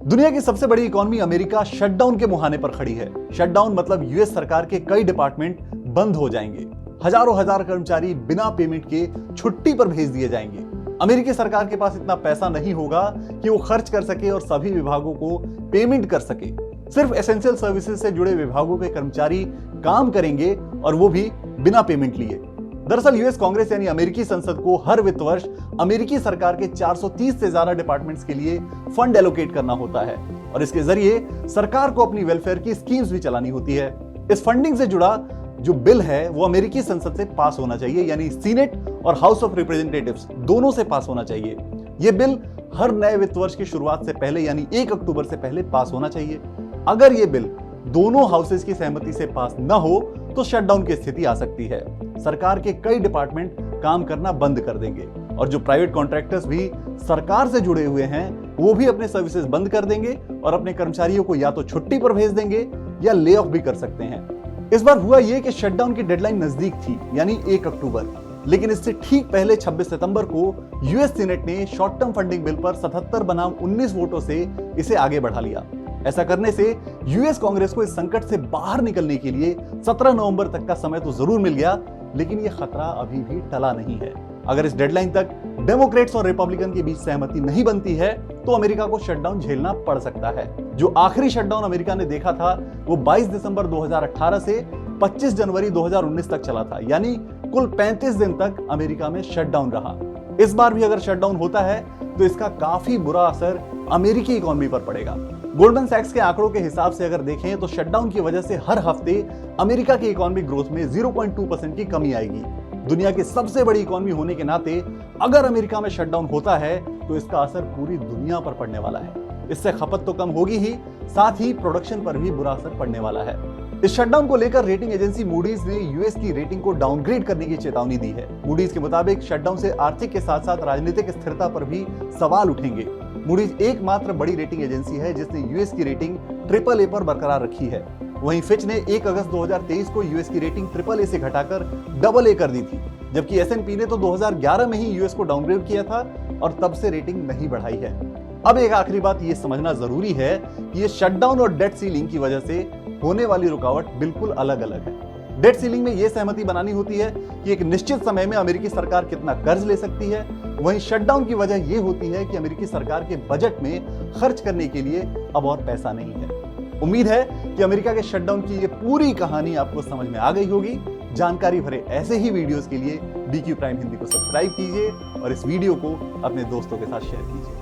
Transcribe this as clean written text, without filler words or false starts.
दुनिया की सबसे बड़ी इकोनॉमी अमेरिका शटडाउन के मुहाने पर खड़ी है। शटडाउन मतलब यूएस सरकार के कई डिपार्टमेंट बंद हो जाएंगे। हजारों हजार कर्मचारी बिना पेमेंट के छुट्टी पर भेज दिए जाएंगे। अमेरिकी सरकार के पास इतना पैसा नहीं होगा कि वो खर्च कर सके और सभी विभागों को पेमेंट कर सके। सिर्फ एसेंशियल सर्विसेज से जुड़े विभागों के कर्मचारी काम करेंगे और वो भी बिना पेमेंट लिए। दरअसल यूएस कांग्रेस यानी अमेरिकी संसद को हर वित्त वर्ष अमेरिकी सरकार के 430 से ज्यादा डिपार्टमेंट्स के लिए फंड एलोकेट करना होता है और इसके जरिए सरकार को अपनी वेलफेयर की स्कीम्स भी चलानी होती है। इस फंडिंग से जुड़ा जो बिल है वो अमेरिकी संसद से पास होना चाहिए, यानी सीनेट और हाउस ऑफ रिप्रेजेंटेटिव्स दोनों से पास होना चाहिए। यह बिल हर नए वित्त वर्ष की शुरुआत से पहले यानी 1 अक्टूबर से पहले पास होना चाहिए। अगर यह बिल दोनों हाउसेज की सहमति से पास न हो तो शटडाउन की स्थिति आ सकती है। सरकार के कई डिपार्टमेंट काम करना बंद कर देंगे और जो प्राइवेट कॉन्ट्रैक्टर्स भी सरकार से जुड़े हुए हैं वो भी अपने सर्विसेज बंद कर देंगे और अपने कर्मचारियों को या तो छुट्टी पर भेज देंगे या ले ऑफ भी कर सकते हैं। इस बार हुआ यह कि शटडाउन की डेडलाइन नजदीक थी यानी 1 अक्टूबर, लेकिन इससे ठीक पहले 26 सितंबर को यूएस सीनेट ने शॉर्ट टर्म फंडिंग बिल पर 77 बनाम 19 वोटों से इसे आगे बढ़ा लिया। ऐसा करने से यूएस कांग्रेस को इस संकट से बाहर निकलने के लिए 17 नवंबर तक का समय तो जरूर मिल गया, लेकिन यह खतरा अभी भी टला नहीं है। अगर इस डेडलाइन तक डेमोक्रेट्स और रिपब्लिकन के बीच सहमति नहीं बनती है तो अमेरिका को शटडाउन झेलना पड़ सकता है। जो आखिरी शटडाउन अमेरिका ने देखा था वो 22 दिसंबर 2018 से 25 जनवरी 2019 तक चला था, यानी कुल 35 दिन तक अमेरिका में शटडाउन रहा। इस बार भी अगर शटडाउन होता है तो इसका काफी बुरा असर अमेरिकी इकोनॉमी पर पड़ेगा। गोल्डमैन सैक्स के आंकड़ों के हिसाब से अगर देखें तो शटडाउन की वजह से हर हफ्ते अमेरिका की इकोनॉमिक ग्रोथ में 0.2% की कमी आएगी। दुनिया की सबसे बड़ी इकोनॉमी होने के नाते अगर अमेरिका में शटडाउन होता है तो इसका असर पूरी दुनिया पर पड़ने वाला है। इससे खपत तो कम होगी ही, साथ ही प्रोडक्शन पर भी बुरा असर पड़ने वाला है। इस शटडाउन को लेकर रेटिंग एजेंसी मूडीज ने यूएस की रेटिंग को डाउनग्रेड करने की चेतावनी दी है। मूडीज के मुताबिक शटडाउन से आर्थिक के साथ साथ राजनीतिक स्थिरता पर भी सवाल उठेंगे। मूडीज एकमात्र बड़ी रेटिंग एजेंसी है जिसने यूएस की रेटिंग AAA पर बरकरार रखी है। वहीं फिच ने 1 अगस्त 2023 को यूएस की रेटिंग AAA से घटाकर AA कर दी थी, जबकि S&P ने तो 2011 में ही यूएस को डाउनग्रेड किया था और तब से रेटिंग नहीं बढ़ाई है। अब एक आखिरी बात ये समझना जरूरी है कि ये शटडाउन और डेट सीलिंग की वजह से होने वाली रुकावट बिल्कुल अलग अलग है। डेट सीलिंग में यह सहमति बनानी होती है कि एक निश्चित समय में अमेरिकी सरकार कितना कर्ज ले सकती है। वहीं शटडाउन की वजह यह होती है कि अमेरिकी सरकार के बजट में खर्च करने के लिए अब और पैसा नहीं है। उम्मीद है कि अमेरिका के शटडाउन की ये पूरी कहानी आपको समझ में आ गई होगी। जानकारी भरे ऐसे ही वीडियोस के लिए BQ प्राइम हिंदी को सब्सक्राइब कीजिए और इस वीडियो को अपने दोस्तों के साथ शेयर कीजिए।